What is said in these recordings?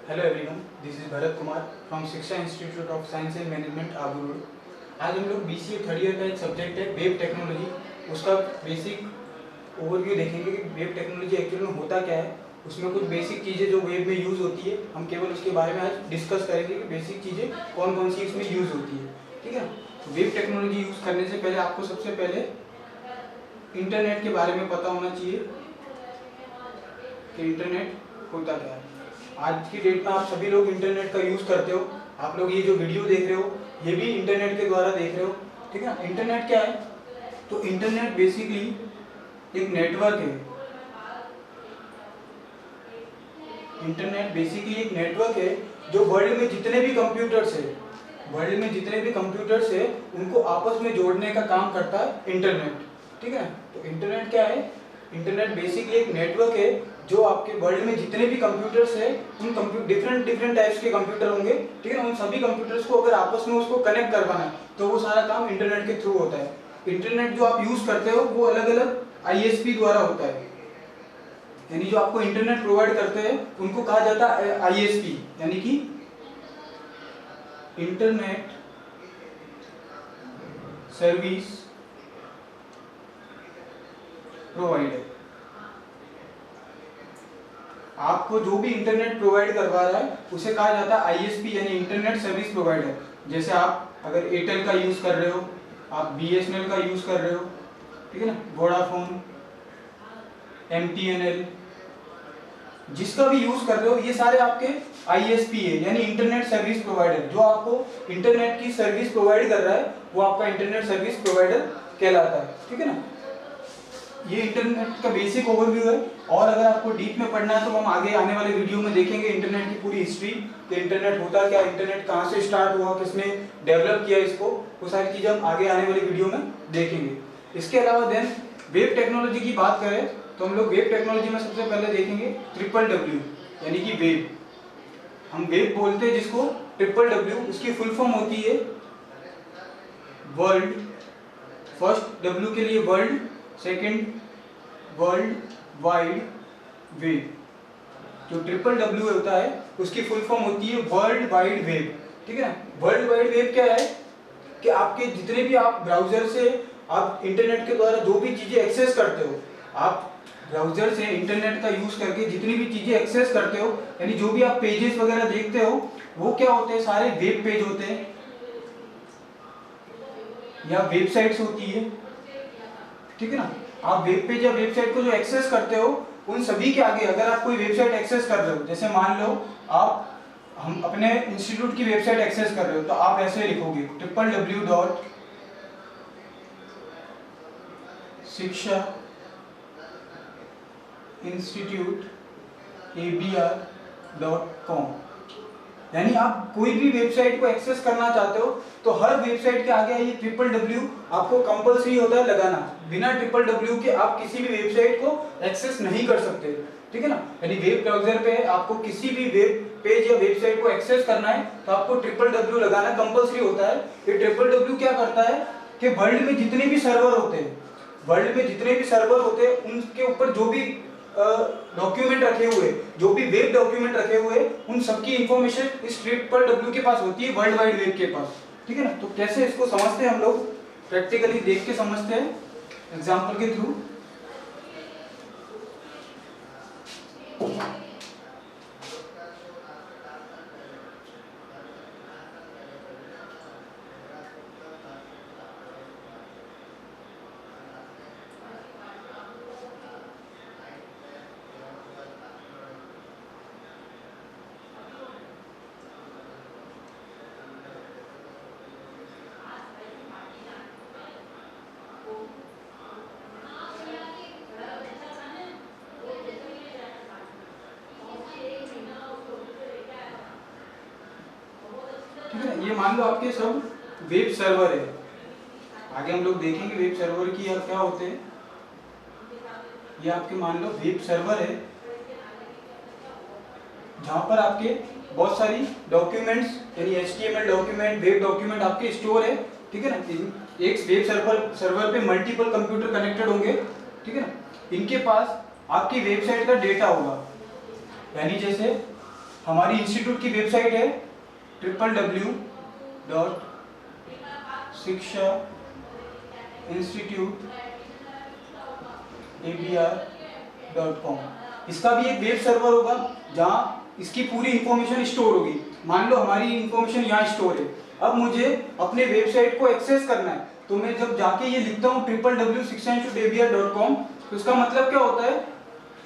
Hello everyone, this is Bharat Kumar from Shiksha institute of science and management Abu Road. आज हम लोग BCA third year का एक सब्जेक्ट है वेब टेक्नोलॉजी, उसका बेसिक ओवरव्यू देखेंगे कि वेब टेक्नोलॉजी एक्चुअली में होता क्या है। उसमें कुछ बेसिक चीज़ें जो वेब में यूज़ होती है, हम केवल उसके बारे में आज डिस्कस करेंगे कि बेसिक चीज़ें कौन कौन सी इसमें यूज़ होती है। ठीक है, वेब टेक्नोलॉजी यूज़ करने से पहले आपको सबसे पहले इंटरनेट के बारे में पता होना चाहिए कि इंटरनेट होता क्या है। आज की डेट में आप सभी लोग इंटरनेट का यूज़ करते हो। आप लोग ये जो वीडियो देख रहे हो ये भी इंटरनेट के द्वारा देख रहे हो। ठीक है, इंटरनेट क्या है? तो इंटरनेट बेसिकली एक नेटवर्क है। इंटरनेट बेसिकली एक नेटवर्क है जो वर्ल्ड में जितने भी कंप्यूटर्स है उनको आपस में जोड़ने का काम करता है इंटरनेट। ठीक है, तो इंटरनेट क्या है? इंटरनेट बेसिकली एक नेटवर्क है जो आपके वर्ल्ड में जितने भी कंप्यूटर्स है उन डिफरेंट टाइप्स के कंप्यूटर होंगे। ठीक है, उन सभी कंप्यूटर्स को अगर आपस में उसको कनेक्ट करवाना है तो वो सारा काम इंटरनेट के थ्रू होता है। इंटरनेट जो आप यूज करते हो वो अलग अलग आईएसपी द्वारा होता है, यानी जो आपको इंटरनेट प्रोवाइड करते हैं उनको कहा जाता है आईएसपी, यानी कि इंटरनेट सर्विस प्रोवाइडर। आपको जो भी इंटरनेट प्रोवाइड करवा रहा है उसे कहा जाता है आईएसपी, यानी इंटरनेट सर्विस प्रोवाइडर। जैसे आप अगर एयरटेल का यूज कर रहे हो, आप बीएसएनएल का यूज कर रहे हो, ठीक है ना, वोडाफोन, एमटीएनएल, जिसका भी यूज कर रहे हो, ये सारे आपके आईएसपी है, यानी इंटरनेट सर्विस प्रोवाइडर। जो आपको इंटरनेट की सर्विस प्रोवाइड कर रहा है वो आपका इंटरनेट सर्विस प्रोवाइडर कहलाता है। ठीक है ना, ये इंटरनेट का बेसिक ओवरव्यू है। और अगर आपको डीप में पढ़ना है तो हम आगे आने वाले वीडियो में देखेंगे इंटरनेट की पूरी हिस्ट्री, कि इंटरनेट होता क्या, इंटरनेट कहाँ से स्टार्ट हुआ, किसने डेवलप किया इसको, वो सारी चीजें हम आगे आने वाली वीडियो में देखेंगे। इसके अलावा देन वेब टेक्नोलॉजी की बात करें तो हम लोग वेब टेक्नोलॉजी में सबसे पहले देखेंगे WWW, यानी कि वेब। हम वेब बोलते हैं जिसको WWW, उसकी फुल फॉर्म होती है वर्ल्ड, फर्स्ट W के लिए world, second world wide web. जो WWW होता है उसकी फुल फॉर्म होती है वर्ल्ड वाइड वेब। ठीक है ना, वर्ल्ड वाइड वेब क्या है कि आपके जितने भी आप ब्राउजर से आप इंटरनेट के द्वारा जो भी चीजें एक्सेस करते हो, आप ब्राउजर से इंटरनेट का यूज करके जितनी भी चीजें एक्सेस करते हो, यानी जो भी आप पेजेस वगैरह देखते हो वो क्या होते हैं, सारे वेब पेज होते हैं या वेबसाइट्स होती है। ठीक है ना, आप वेब पेज या वेबसाइट को जो एक्सेस करते हो उन सभी के आगे अगर आप कोई वेबसाइट एक्सेस कर रहे हो, जैसे मान लो हम अपने इंस्टीट्यूट की वेबसाइट एक्सेस कर रहे हो, तो आप ऐसे लिखोगे www.shikshainstituteabr.com। यानी आप कोई भी वेबसाइट को एक्सेस करना चाहते हो तो हर वेबसाइट के आगे ये WWW आपको कंपलसरी होता है लगाना। बिना WWW के आप किसी भी वेबसाइट को एक्सेस नहीं कर सकते। ठीक है ना, यानी वेब ब्राउजर पे आपको किसी भी वेब पेज या वेबसाइट को एक्सेस करना है तो आपको WWW लगाना कंपलसरी होता है। ये WWW क्या करता है कि वर्ल्ड में जितने भी सर्वर होते हैं उनके ऊपर जो भी डॉक्यूमेंट रखे हुए, जो भी वेब डॉक्यूमेंट रखे हुए, उन सबकी इंफॉर्मेशन इस WWW के पास होती है, वर्ल्ड वाइड वेब के पास। ठीक है ना, तो कैसे इसको समझते हैं हम लोग, प्रैक्टिकली देख के समझते हैं एग्जांपल के थ्रू। ठीक है, ये मान लो आपके सब वेब सर्वर है। आगे हम लोग देखेंगे वेब सर्वर की या क्या होते हैं। ये आपके मान लो वेब सर्वर है जहां पर आपके बहुत सारी डॉक्यूमेंट्स, यानी HTML डॉक्यूमेंट, वेब डॉक्यूमेंट आपके स्टोर है। ठीक है ना, एक वेब सर्वर पे मल्टीपल कंप्यूटर कनेक्टेड होंगे। ठीक है ना, इनके पास आपकी वेबसाइट का डेटा होगा, यानी जैसे हमारी इंस्टीट्यूट की वेबसाइट है www.shikshainstituteabr.com। इसका भी एक वेब सर्वर होगा जहाँ इसकी पूरी इंफॉर्मेशन स्टोर होगी। मान लो हमारी इंफॉर्मेशन यहाँ स्टोर है, अब मुझे अपने वेबसाइट को एक्सेस करना है, तो मैं जब जाके ये लिखता हूँ www.shikshainstituteabr.com, तो इसका मतलब क्या होता है,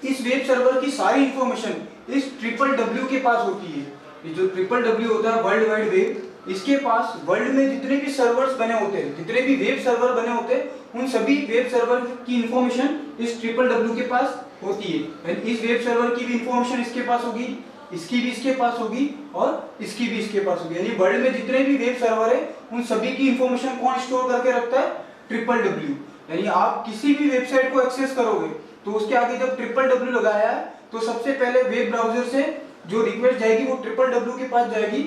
इस वेब सर्वर की सारी इंफॉर्मेशन इस www के पास होती है। ये जो www होता है वर्ल्ड वाइड वेब, इसके पास वर्ल्ड में जितने भी सर्वर्स बने होते हैं, जितने भी वेब सर्वर बने होते हैं, उन सभी वेब सर्वर की इंफॉर्मेशन इस www के पास होती है। इस वेब सर्वर की भी इंफॉर्मेशन इसके पास होगी, इसकी भी इसके पास होगी और इसकी भी इसके पास होगी। यानी वर्ल्ड में जितने भी वेब सर्वर है उन सभी की इंफॉर्मेशन कौन स्टोर करके रखता है, www। यानी आप किसी भी वेबसाइट को एक्सेस करोगे तो उसके आगे जब www लगाया है तो सबसे पहले वेब ब्राउजर से जो रिक्वेस्ट जाएगी वो www के पास जाएगी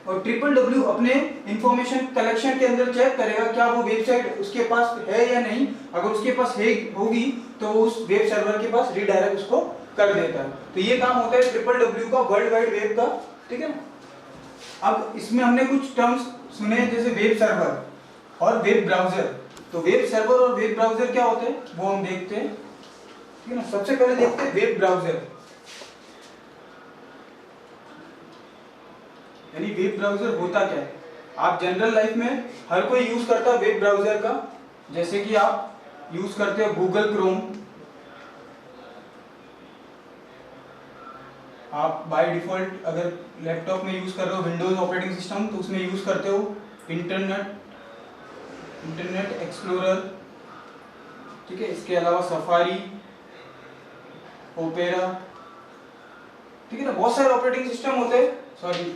और www अपने इंफॉर्मेशन कलेक्शन के अंदर चेक करेगा क्या वो वेबसाइट उसके पास है या नहीं। अगर उसके पास है होगी तो वो उस वेब सर्वर के पास रीडायरेक्ट उसको कर देता है। तो ये काम होता है www का, वर्ल्ड वाइड वेब का, ठीक है ना। अब इसमें हमने कुछ टर्म्स सुने जैसे वेब सर्वर और वेब ब्राउजर। तो वेब सर्वर और वेब ब्राउजर क्या होते हैं वो हम देखते हैं, ठीक है ना। सबसे पहले देखते हैं वेब ब्राउजर। यानी वेब ब्राउजर होता क्या है, आप जनरल लाइफ में हर कोई यूज करता है वेब ब्राउजर का। जैसे कि आप यूज करते हो गूगल क्रोम, आप बाय डिफॉल्ट अगर लैपटॉप में यूज कर रहे हो विंडोज ऑपरेटिंग सिस्टम तो उसमें यूज करते हो इंटरनेट एक्सप्लोरर, ठीक है। इसके अलावा सफारी, ओपेरा, ठीक है ना। बहुत सारे ऑपरेटिंग सिस्टम होते हैं,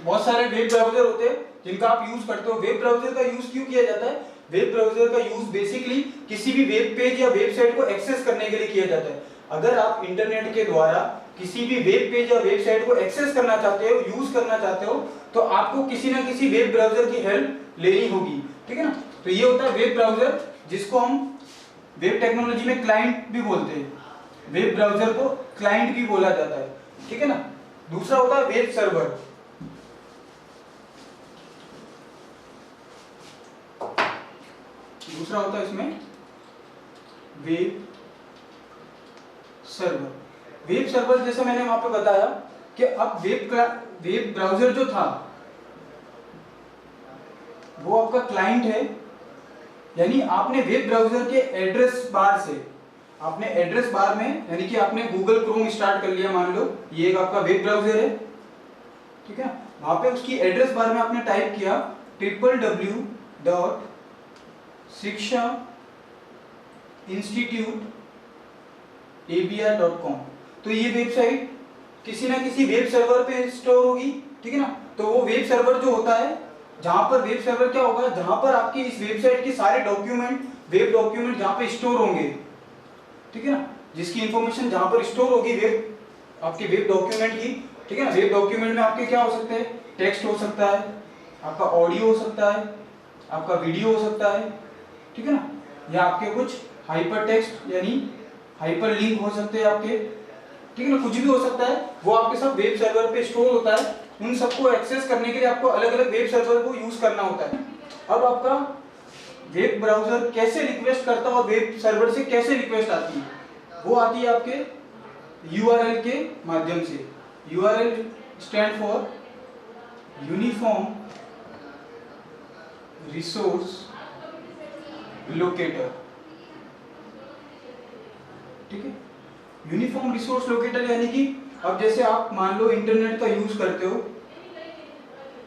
बहुत सारे वेब ब्राउजर होते हैं जिनका आप यूज करते हो। वेब ब्राउजर का यूज क्यों किया जाता है, वेब ब्राउजर का यूज बेसिकली किसी भी वेब पेज या वेबसाइट को एक्सेस करने के लिए किया जाता है। अगर आप इंटरनेट के द्वारा किसी भी वेब पेज या वेबसाइट को एक्सेस करना चाहते हो, यूज करना चाहते हो, तो आपको किसी ना किसी वेब ब्राउजर की हेल्प लेनी होगी, ठीक है ना। तो ये होता है वेब ब्राउजर, जिसको हम वेब टेक्नोलॉजी में क्लाइंट भी बोलते हैं। वेब ब्राउजर को क्लाइंट भी बोला जाता है, ठीक है ना। दूसरा होता है वेब सर्वर। दूसरा होता है इसमें वेब सर्वर। वेब सर्वर जैसे मैंने वहां पे बताया कि अब वेब ब्राउजर जो था वो आपका क्लाइंट है। यानी आपने वेब ब्राउजर के एड्रेस बार से, आपने एड्रेस बार में, यानी कि आपने गूगल क्रोम स्टार्ट कर लिया, मान लो ये एक आपका वेब ब्राउजर है, ठीक है। वहां पे उसकी एड्रेस बार में आपने टाइप किया www.shikshainstituteabr.com। तो ये वेबसाइट किसी ना किसी वेब सर्वर पे स्टोर होगी, ठीक है ना। तो वो वेब सर्वर जो होता है, जहां पर वेब सर्वर क्या होगा, जहां पर आपकी इस वेबसाइट के सारे डॉक्यूमेंट, वेब डॉक्यूमेंट जहां पे स्टोर होंगे, ठीक है ना। जिसकी इंफॉर्मेशन जहां पर स्टोर होगी वेब, आपके वेब डॉक्यूमेंट की, ठीक है ना। वेब डॉक्यूमेंट में आपके क्या हो सकते हैं, टेक्स्ट हो सकता है, आपका ऑडियो हो सकता है, आपका वीडियो हो सकता है, ठीक है ना, या आपके कुछ हाइपर टेक्स्ट यानी हाइपर लिंक हो सकते हैं आपके, ठीक है ना। कुछ भी हो सकता है, वो आपके सब वेब सर्वर पे स्टोर होता है। उन सबको एक्सेस करने के लिए आपको अलग अलग वेब सर्वर को यूज करना होता है। अब आपका वेब ब्राउजर कैसे रिक्वेस्ट करता है और वेब सर्वर से कैसे रिक्वेस्ट आती है, वो आती है आपके URL के माध्यम से। URL stand for uniform resource locator, ठीक है। यूनिफॉर्म रिसोर्स लोकेटर यानी कि अब जैसे आप मान लो इंटरनेट का यूज करते हो,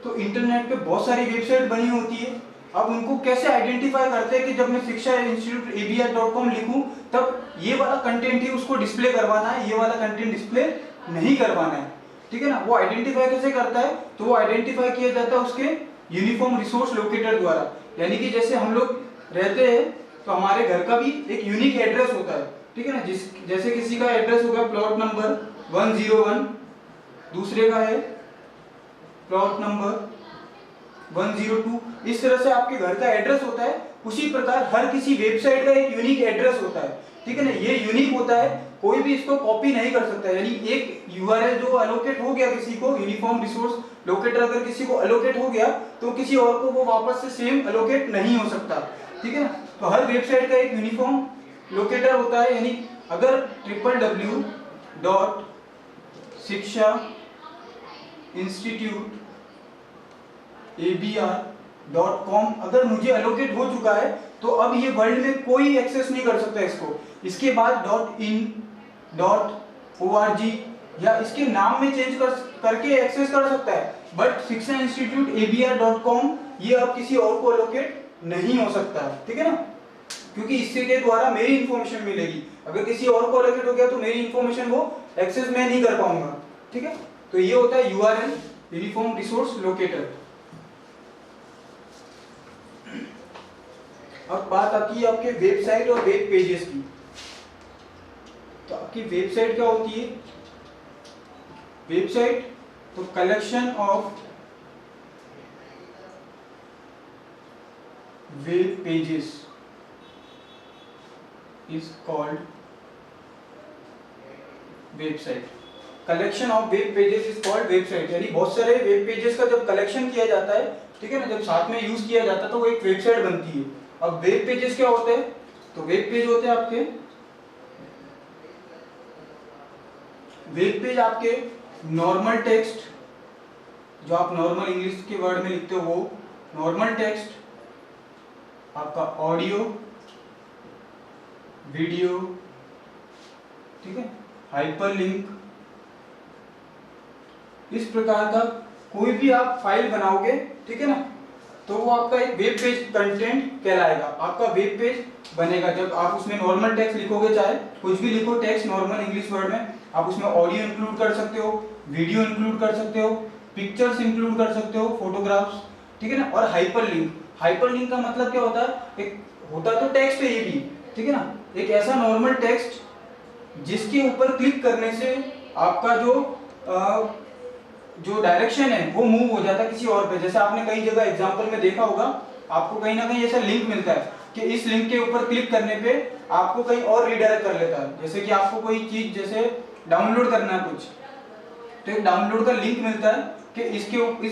तो इंटरनेट पे बहुत सारी वेबसाइट बनी होती है। अब उनको कैसे आइडेंटिफाई करते हैं कि जब मैं shikshainstituteabr.com लिखूं तब ये वाला कंटेंट ही उसको डिस्प्ले करवाना है, ये वाला कंटेंट डिस्प्ले नहीं करवाना है, ठीक है ना। वो आइडेंटिफाई कैसे करता है, तो वो आइडेंटिफाई किया जाता है उसके यूनिफॉर्म रिसोर्स लोकेटर द्वारा। यानी कि जैसे हम लोग रहते हैं तो हमारे घर का भी एक यूनिक एड्रेस होता है, ठीक है ना। जैसे किसी का एड्रेस होगा प्लॉट नंबर 101, दूसरे का है प्लॉट नंबर 102। इस तरह से आपके घर का एड्रेस होता है, उसी प्रकार हर किसी वेबसाइट का एक यूनिक एड्रेस होता है, ठीक है ना, ये यूनिक होता है, कोई भी इसको कॉपी नहीं कर सकता। यानी एक यूआरएल जो अलोकेट हो गया किसी को, यूनिफॉर्म रिसोर्स लोकेटर अगर किसी को अलोकेट हो गया तो किसी और को वो वापस से सेम अलोकेट नहीं हो सकता, ठीक है ना। तो हर वेबसाइट का एक यूनिफॉर्म लोकेटर होता है, यानी अगर www.shikshainstitute.abr.com अगर मुझे अलोकेट हो चुका है तो अब ये वर्ल्ड में कोई एक्सेस नहीं कर सकता इसको। इसके बाद .in, .org या इसके नाम में चेंज करके एक्सेस कर सकता है, बट शिक्षा इंस्टीट्यूट abr.com ये अब किसी और को अलोकेट नहीं हो सकता, ठीक है ना, क्योंकि इससे के द्वारा मेरी इंफॉर्मेशन मिलेगी। अगर किसी और को अलोकेट हो गया तो मेरी इंफॉर्मेशन वो एक्सेस मैं नहीं कर पाऊंगा, ठीक है। तो ये होता है यूआरएल, यूनिफॉर्म रिसोर्स लोकेटर। अब बात आती है आपके वेबसाइट और वेब पेजेस की। तो आपकी वेबसाइट क्या होती है? वेबसाइट तो collection of web pages is called website. Collection of web pages is called website, यानी बहुत सारे वेब पेजेस का जब कलेक्शन किया जाता है, ठीक है ना, जब साथ में यूज किया जाता है तो वो एक वेबसाइट बनती है। अब वेब पेजेस क्या होते हैं? तो वेब पेज होते हैं आपके, वेब पेज आपके नॉर्मल टेक्स्ट, जो आप नॉर्मल इंग्लिश के वर्ड में लिखते हो वो नॉर्मल टेक्स्ट, आपका ऑडियो, वीडियो, ठीक है, हाइपरलिंक, इस प्रकार का कोई भी आप फाइल बनाओगे, ठीक है ना, तो वो आपका एक वेब पेज कंटेंट कहलाएगा। आपका वेब पेज बनेगा जब आप उसमें नॉर्मल टेक्स्ट लिखोगे, चाहे कुछ भी लिखो टेक्स्ट नॉर्मल इंग्लिश वर्ड में, आप उसमें ऑडियो इंक्लूड कर सकते हो, वीडियो इंक्लूड कर सकते हो, पिक्चर्स इंक्लूड कर सकते हो, फोटोग्राफ्स, ठीक है ना। और हाइपरलिंक, हाइपरलिंक का मतलब क्या होता है? एक होता तो टेक्स्ट है ये भी, ठीक है ना, एक ऐसा नॉर्मल टेक्स्ट जिसके ऊपर क्लिक करने से आपका जो डायरेक्शन है वो मूव हो जाता है किसी और पे। जैसे आपने कई जगह एग्जांपल में देखा होगा, आपको कहीं ना कहीं ऐसा लिंक मिलता है कि इस लिंक के ऊपर क्लिक करने पे आपको कहीं और रीडायरेक्ट कर लेता है। जैसे कि आपको कोई चीज जैसे डाउनलोड करना है कुछ, तो एक डाउनलोड का लिंक मिलता है कि इस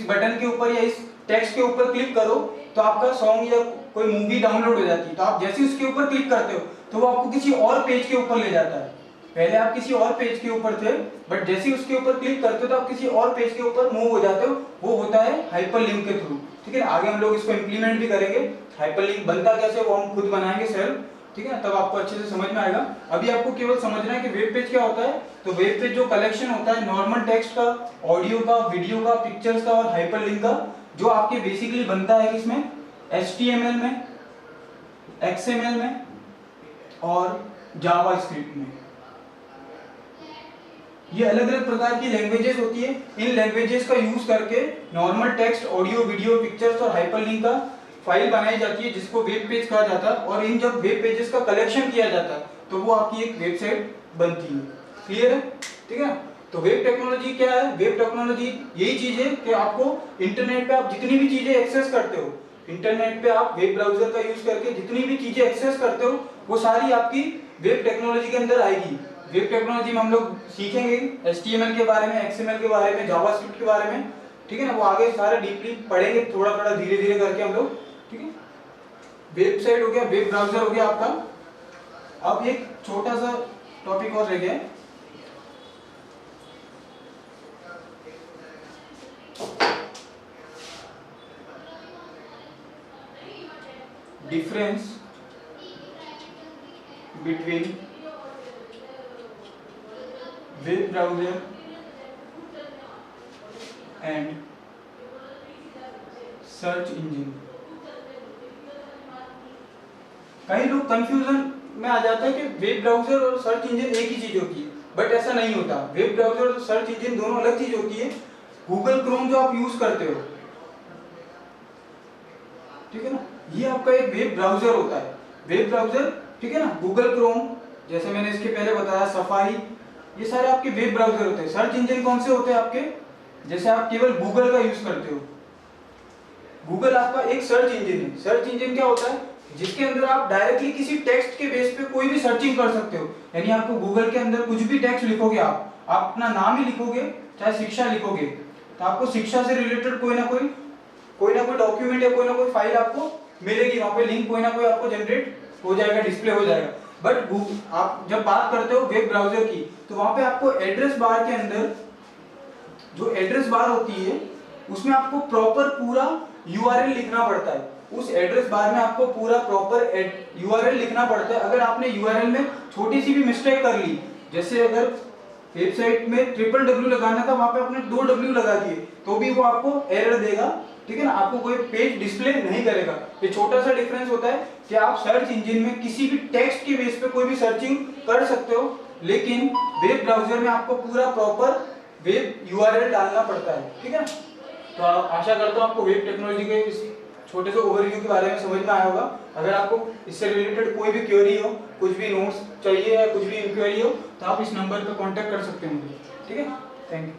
बटन के ऊपर या इस टेक्स्ट के ऊपर क्लिक करो तो आपका सॉन्ग या कोई मूवी डाउनलोड हो जाती है। तो आप जैसे उसके ऊपर क्लिक करते हो तो वो आपको किसी और पेज के ऊपर ले जाता है। पहले आप किसी और पेज के ऊपर थे, बट जैसे ही उसके ऊपर क्लिक करते हो तो आप किसी और पेज के ऊपर मूव हो जाते हो। वो होता है हाइपरलिंक के थ्रू, ठीक है ना। आगे हम लोग इसको इंप्लीमेंट भी करेंगे। हाइपरलिंक बनता कैसे वो हम खुद बनाएंगे सेल्फ, ठीक है ना, तब आपको अच्छे से समझ में आएगा। अभी आपको केवल समझना है कि वेब पेज क्या होता है। तो वेब पेज जो कलेक्शन होता है नॉर्मल टेक्स्ट का, ऑडियो का, वीडियो का, पिक्चर्स का और हाइपरलिंक का, जो आपके बेसिकली बनता है किसमें? HTML में, XML में और जावास्क्रिप्ट में। ये अलग अलग प्रकार की लैंग्वेजेस होती है। इन लैंग्वेजेस का यूज करके normal text, audio, video, pictures और हाइपरलिंक का फाइल बनाई जाती है जिसको वेब पेज कहा जाता है। और इन जब वेब पेजेस का कलेक्शन किया जाता है तो वो आपकी एक वेबसाइट बनती है। क्लियर है? ठीक है। तो वेब टेक्नोलॉजी क्या है? वेब टेक्नोलॉजी यही चीज है कि आपको इंटरनेट पे आप जितनी भी चीजें एक्सेस करते हो, इंटरनेट पे आप वेब ब्राउजर का यूज करके जितनी भी चीजें एक्सेस करते हो वो सारी आपकी वेब टेक्नोलॉजी के अंदर आएगी। वेब टेक्नोलॉजी में हम लोग सीखेंगे HTML के बारे में, XML के बारे में, जावास्क्रिप्ट के बारे में, ठीक है ना। वो आगे सारे डीपली पढ़ेंगे, थोड़ा थोड़ा धीरे धीरे करके हम लोग, ठीक है। वेबसाइट हो गया, वेब ब्राउजर हो गया आपका। अब एक छोटा सा टॉपिक और रह गया, difference between web browser and search engine. कई लोग कंफ्यूजन में आ जाता है कि वेब ब्राउजर और सर्च इंजन एक ही चीज होती है, बट ऐसा नहीं होता। वेब ब्राउजर और सर्च इंजन दोनों अलग चीज होती है। गूगल क्रोम जो आप यूज करते हो, ठीक है ना, ये आपका एक वेब ब्राउजर होता है। वेब ब्राउजर, ठीक है ना, गूगल क्रोम, जैसे मैंने इसके पहले बताया, सफारी, ये सारे आपके वेब ब्राउजर होते हैं। सर्च इंजन कौन से होते हैं आपके? जैसे आप केवल गूगल का यूज करते हो, गूगल आपका एक सर्च इंजन है। सर्च इंजन क्या होता है? जिसके अंदर आप डायरेक्टली किसी टेक्स्ट के बेस पे कोई भी सर्चिंग कर सकते हो। यानी आपको गूगल के अंदर कुछ भी टेक्स्ट लिखोगे, आप अपना नाम ही लिखोगे, चाहे शिक्षा लिखोगे, तो आपको शिक्षा से रिलेटेड कोई ना कोई डॉक्यूमेंट या कोई ना कोई फाइल आपको मिलेगी, वहां पे लिंक कोई ना कोई आपको जनरेट हो जाएगा, डिस्प्ले हो जाएगा। बट आप जब बात करते हो वेब ब्राउजर की, तो वहां पे आपको एड्रेस बार के अंदर जो एड्रेस बार होती है उसमें आपको प्रॉपर पूरा यूआरएल लिखना पड़ता है। उस एड्रेस बार में आपको पूरा प्रॉपर यूआरएल लिखना पड़ता है। अगर आपने यूआरएल में छोटी सी भी मिस्टेक कर ली, जैसे अगर वेबसाइट में www लगाना था, वहां पे आपने 2w लगा दिए, तो भी वो आपको एरर देगा, ठीक है ना, आपको कोई पेज डिस्प्ले नहीं करेगा। ये छोटा सा डिफरेंस होता है कि आप सर्च इंजन में किसी भी टेक्स्ट के बेस पे कोई भी सर्चिंग कर सकते हो, लेकिन वेब ब्राउजर में आपको पूरा प्रॉपर वेब यूआरएल डालना पड़ता है, ठीक है। तो आशा करता हूँ आपको वेब टेक्नोलॉजी के इस छोटे से ओवरव्यू के बारे में समझ में आया होगा। अगर आपको इससे रिलेटेड कोई भी क्वेरी हो, कुछ भी नोट्स चाहिए या कुछ भी इंक्वायरी हो, तो आप इस नंबर पर कांटेक्ट कर सकते हो मुझे, ठीक है। Thank you.